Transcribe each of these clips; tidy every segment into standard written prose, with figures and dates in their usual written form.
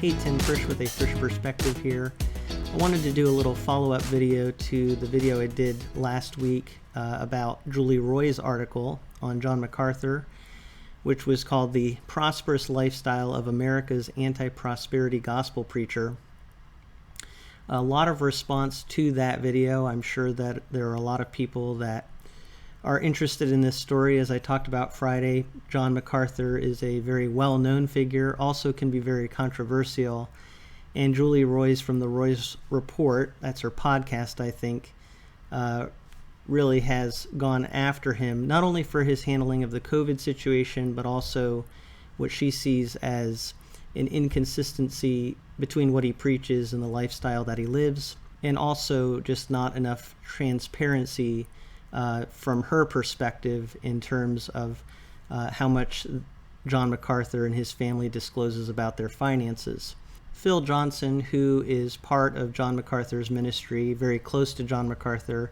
Hey, Tim Frisch with A Frisch Perspective here. I wanted to do a little follow-up video to the video I did last week about Julie Roy's article on John MacArthur, which was called The Prosperous Lifestyle of America's Anti-Prosperity Gospel Preacher. A lot of response to that video. I'm sure that there are a lot of people that are interested in this story. As I talked about Friday, John MacArthur is a very well-known figure, also can be very controversial. And Julie Roy's from the Roy's Report, that's her podcast, I think, really has gone after him, not only for his handling of the COVID situation, but also what she sees as an inconsistency between what he preaches and the lifestyle that he lives, and also just not enough transparency from her perspective in terms of how much John MacArthur and his family discloses about their finances. Phil Johnson, who is part of John MacArthur's ministry, very close to John MacArthur,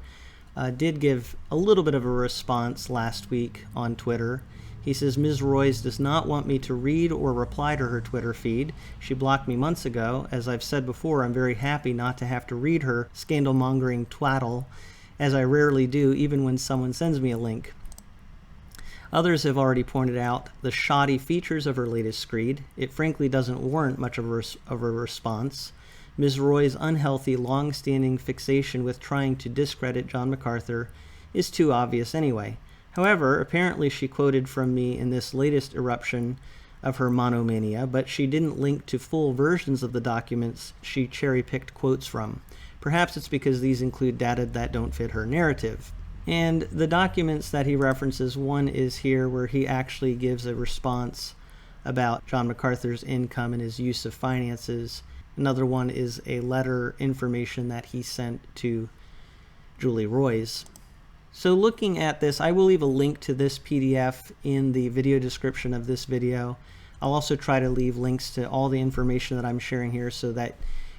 did give a little bit of a response last week on Twitter. He says, Ms. Roy's does not want me to read or reply to her Twitter feed. She blocked me months ago. As I've said before, I'm very happy not to have to read her scandal-mongering twaddle, as I rarely do, even when someone sends me a link. Others have already pointed out the shoddy features of her latest screed. It frankly doesn't warrant much of a response. Ms. Roy's unhealthy, long-standing fixation with trying to discredit John MacArthur is too obvious anyway. However, apparently she quoted from me in this latest eruption of her monomania, but she didn't link to full versions of the documents she cherry-picked quotes from. Perhaps it's because these include data that don't fit her narrative. And the documents that he references, one is here where he actually gives a response about John MacArthur's income and his use of finances. Another one is a letter information that he sent to Julie Roy's. So looking at this, I will leave a link to this PDF in the video description of this video. I'll also try to leave links to all the information that I'm sharing here so that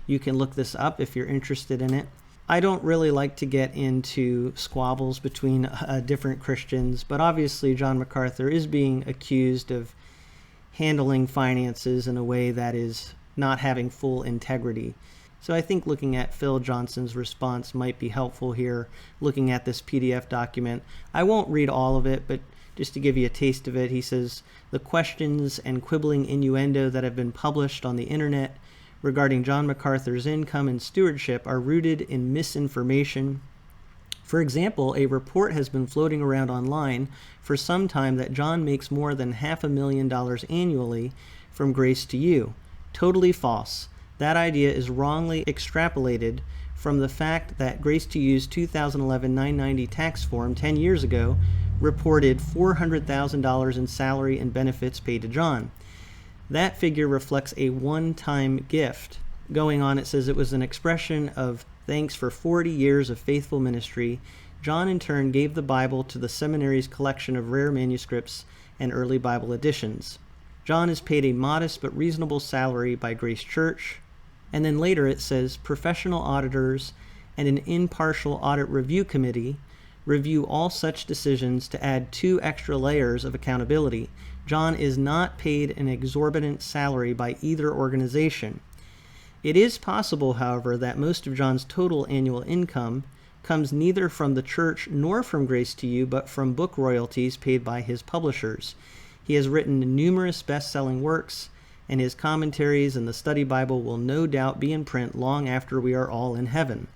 you can look this up if you're interested in it. I don't really like to get into squabbles between different Christians, but obviously John MacArthur is being accused of handling finances in a way that is not having full integrity. So I think looking at Phil Johnson's response might be helpful here, looking at this PDF document. I won't read all of it, but just to give you a taste of it, he says, the questions and quibbling innuendo that have been published on the internet regarding John MacArthur's income and stewardship are rooted in misinformation. For example, a report has been floating around online for some time that John makes more than $500,000 annually from Grace to You. Totally false. That idea is wrongly extrapolated from the fact that Grace to You's 2011 990 tax form 10 years ago reported $400,000 in salary and benefits paid to John. That figure reflects a one-time gift. Going on, it says it was an expression of thanks for 40 years of faithful ministry. John in turn gave the Bible to the seminary's collection of rare manuscripts and early Bible editions. John is paid a modest but reasonable salary by Grace Church. And then later it says professional auditors and an impartial audit review committee review all such decisions to add 2 extra layers of accountability. John is not paid an exorbitant salary by either organization. It is possible, however, that most of John's total annual income comes neither from the church nor from Grace to You, but from book royalties paid by his publishers. He has written numerous best-selling works, and his commentaries and the study Bible will no doubt be in print long after we are all in heaven.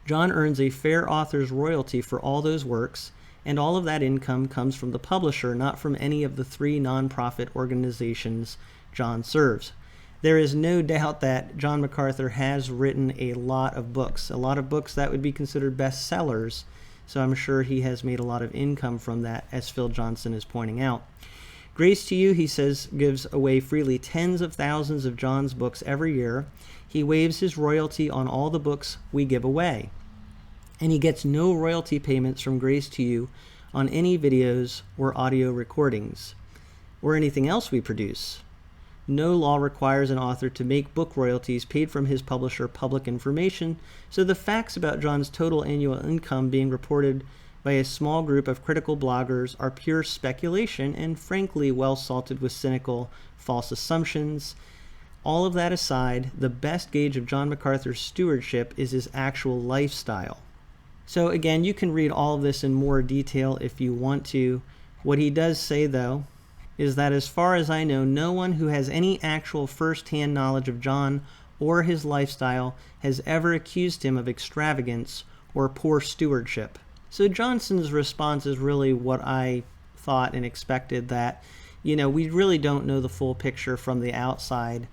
John earns a fair author's royalty for all those works, and all of that income comes from the publisher, not from any of the 3 nonprofit organizations John serves. There is no doubt that John MacArthur has written a lot of books that would be considered bestsellers, so I'm sure he has made a lot of income from that, as Phil Johnson is pointing out. Grace to You, he says, gives away freely tens of thousands of John's books every year. He waives his royalty on all the books we give away. And he gets no royalty payments from Grace to You on any videos or audio recordings or anything else we produce. No law requires an author to make book royalties paid from his publisher public information, so the facts about John's total annual income being reported by a small group of critical bloggers are pure speculation and frankly well salted with cynical, false assumptions. all of that aside, the best gauge of John MacArthur's stewardship is his actual lifestyle. So again, you can read all of this in more detail if you want to. What he does say, though, is that as far as I know, no one who has any actual first-hand knowledge of John or his lifestyle has ever accused him of extravagance or poor stewardship. So Johnson's response is really what I thought and expected, that, we really don't know the full picture from the outside.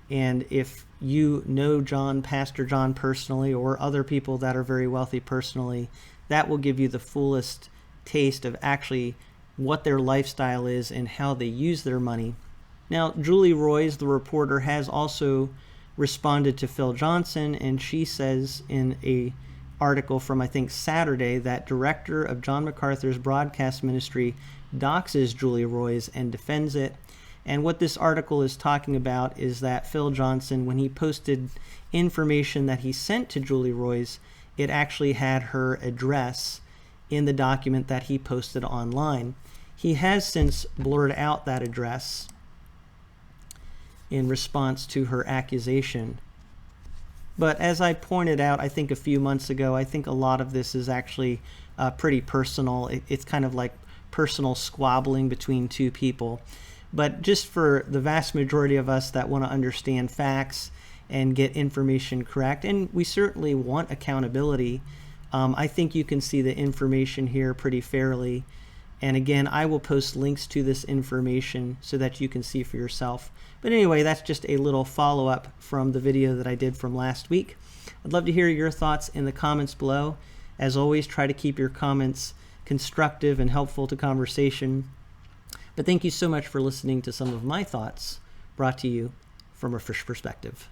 And if you know John, Pastor John personally, or other people that are very wealthy personally, that will give you the fullest taste of actually what their lifestyle is and how they use their money. Now, Julie Roys, the reporter, has also responded to Phil Johnson, and she says in a article from, I think, Saturday, that director of John MacArthur's broadcast ministry doxes Julie Roys and defends it. And what this article is talking about is that Phil Johnson, when he posted information that he sent to Julie Roys, it actually had her address in the document that he posted online. He has since blurred out that address in response to her accusation. But as I pointed out, I think a few months ago, I think a lot of this is actually pretty personal. It's kind of like personal squabbling between two people. But just for the vast majority of us that want to understand facts and get information correct, and we certainly want accountability, I think you can see the information here pretty fairly. And again, I will post links to this information so that you can see for yourself. But anyway, that's just a little follow-up from the video that I did from last week. I'd love to hear your thoughts in the comments below. As always, try to keep your comments constructive and helpful to conversation. But thank you so much for listening to some of my thoughts brought to you from A Frisch Perspective.